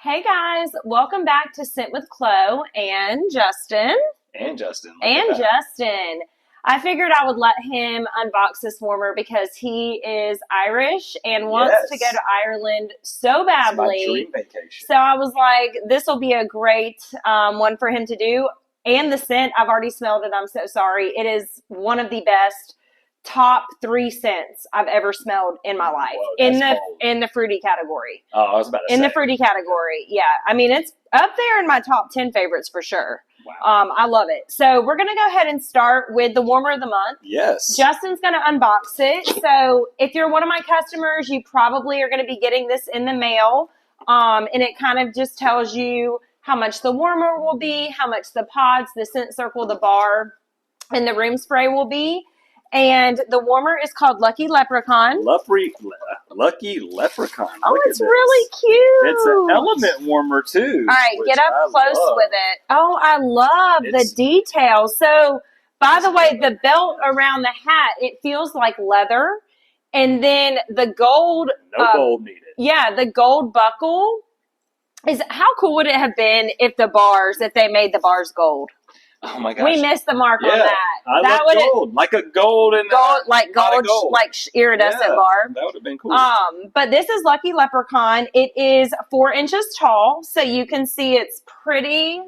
Hey guys, welcome back to Scent with Chloe and Justin. And Justin. I figured I would let him unbox this warmer because he is Irish and wants to go to Ireland so badly. It's my dream vacation. So I was like, this will be a great one for him to do. And the scent, I've already smelled it. I'm so sorry. It is one of the best top 3 scents I've ever smelled in my life. Whoa, in the fruity category. Oh, I was about to say. In the fruity category, yeah. I mean, it's up there in my top 10 favorites for sure. Wow. I love it. So we're going to go ahead and start with the warmer of the month. Yes. Justin's going to unbox it. So if you're one of my customers, you probably are going to be getting this in the mail. And it kind of just tells you how much the warmer will be, how much the pods, the scent circle, the bar, and the room spray will be. And the warmer is called Lucky Leprechaun. Lucky Leprechaun. Oh, it's really cute. It's an element warmer, too. All right, get up close with it. Oh, I love the details. So, by the way, the belt around the hat, it feels like leather. And then the gold. No gold needed. Yeah, the gold buckle. How cool would it have been if they made the bars gold? Oh my gosh. We missed the mark on that. I love gold. Like a golden gold, like iridescent bar. That would have been cool. But this is Lucky Leprechaun. It is 4 inches tall, so you can see it's pretty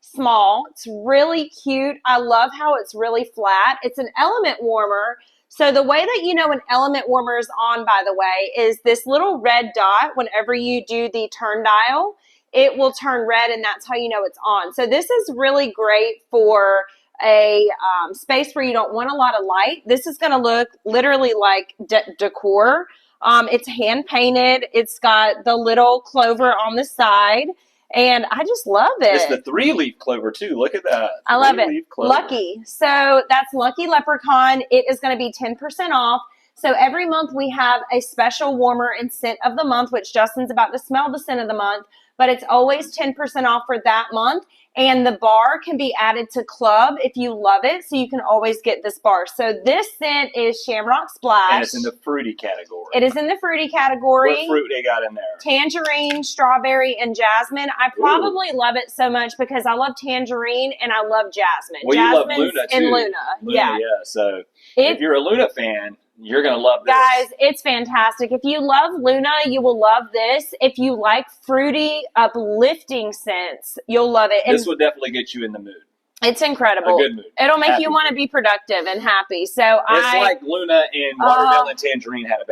small. It's really cute. I love how it's really flat. It's an element warmer. So the way that you know an element warmer is on, by the way, is this little red dot whenever you do the turn dial. It will turn red, and that's how you know it's on. So this is really great for a space where you don't want a lot of light. This is going to look literally like decor. It's hand-painted. It's got the little clover on the side, and I just love it. It's the 3-leaf clover, too. Look at that. I love it. Clover. Lucky. So that's Lucky Leprechaun. It is going to be 10% off. So every month we have a special warmer and scent of the month, which Justin's about to smell the scent of the month. But it's always 10% off for that month. And the bar can be added to club if you love it. So you can always get this bar. So this scent is Shamrock Splash. And it's in the fruity category. It is in the fruity category. What fruit they got in there? Tangerine, strawberry, and jasmine. I probably love it so much because I love tangerine and I love jasmine. Well, you love Luna, too. And Luna. Yeah. So if you're a Luna fan, you're going to love this. Guys, it's fantastic. If you love Luna, you will love this. If you like fruity, uplifting scents, you'll love it. This will definitely get you in the mood. It's incredible. A good mood. It'll make you want to be productive and happy. So it's like Luna and Watermelon Tangerine had a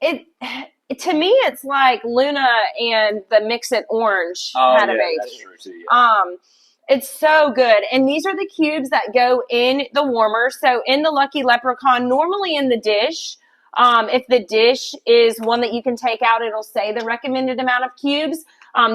baby. To me, it's like Luna and the Mix It Orange had a baby. That's true too. Yeah. It's so good. And these are the cubes that go in the warmer. So in the Lucky Leprechaun, normally in the dish, if the dish is one that you can take out, it'll say the recommended amount of cubes.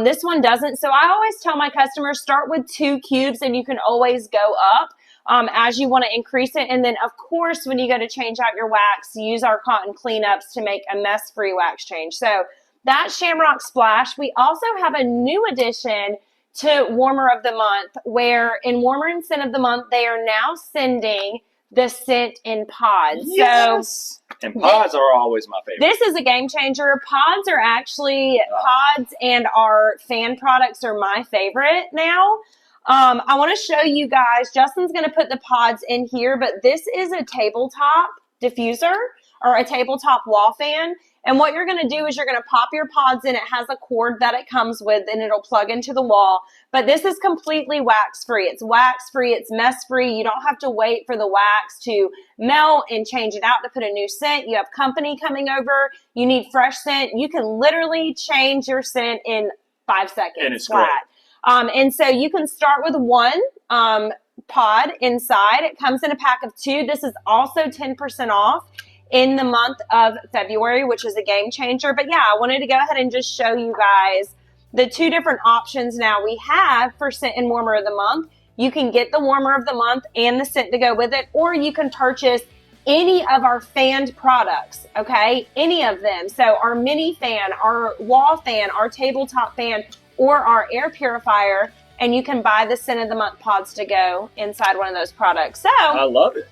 This one doesn't. So I always tell my customers, start with 2 cubes and you can always go up as you want to increase it. And then, of course, when you go to change out your wax, use our cotton cleanups to make a mess-free wax change. So that's Shamrock Splash. We also have a new addition to Warmer of the Month, where in Warmer and Scent of the Month, they are now sending the scent in pods. Yes! So, and pods are always my favorite. This is a game changer. Pods are actually, pods and our fan products are my favorite now. I want to show you guys, Justin's going to put the pods in here, but this is a tabletop diffuser or a tabletop wall fan. And what you're going to do is you're going to pop your pods in. It has a cord that it comes with, and it'll plug into the wall. But this is completely wax-free. It's wax-free. It's mess-free. You don't have to wait for the wax to melt and change it out to put a new scent. You have company coming over. You need fresh scent. You can literally change your scent in 5 seconds. And it's flat. And so you can start with 1 pod inside. It comes in a pack of 2. This is also 10% off in the month of February, which is a game changer. But yeah, I wanted to go ahead and just show you guys the 2 different options now we have for Scent and Warmer of the Month. You can get the Warmer of the Month and the scent to go with it, or you can purchase any of our fanned products, okay? Any of them. So our mini fan, our wall fan, our tabletop fan, or our air purifier, and you can buy the Scent of the Month pods to go inside one of those products. So I love it.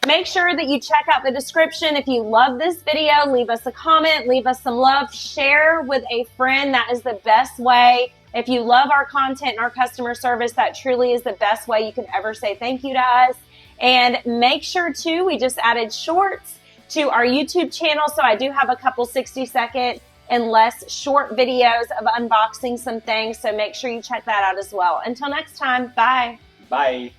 Make sure that you check out the description. If you love this video, leave us a comment, leave us some love, share with a friend. That is the best way. If you love our content and our customer service, that truly is the best way you can ever say thank you to us. And make sure too, we just added shorts to our YouTube channel. So I do have a couple 60-second and less short videos of unboxing some things. So make sure you check that out as well. Until next time, bye. Bye.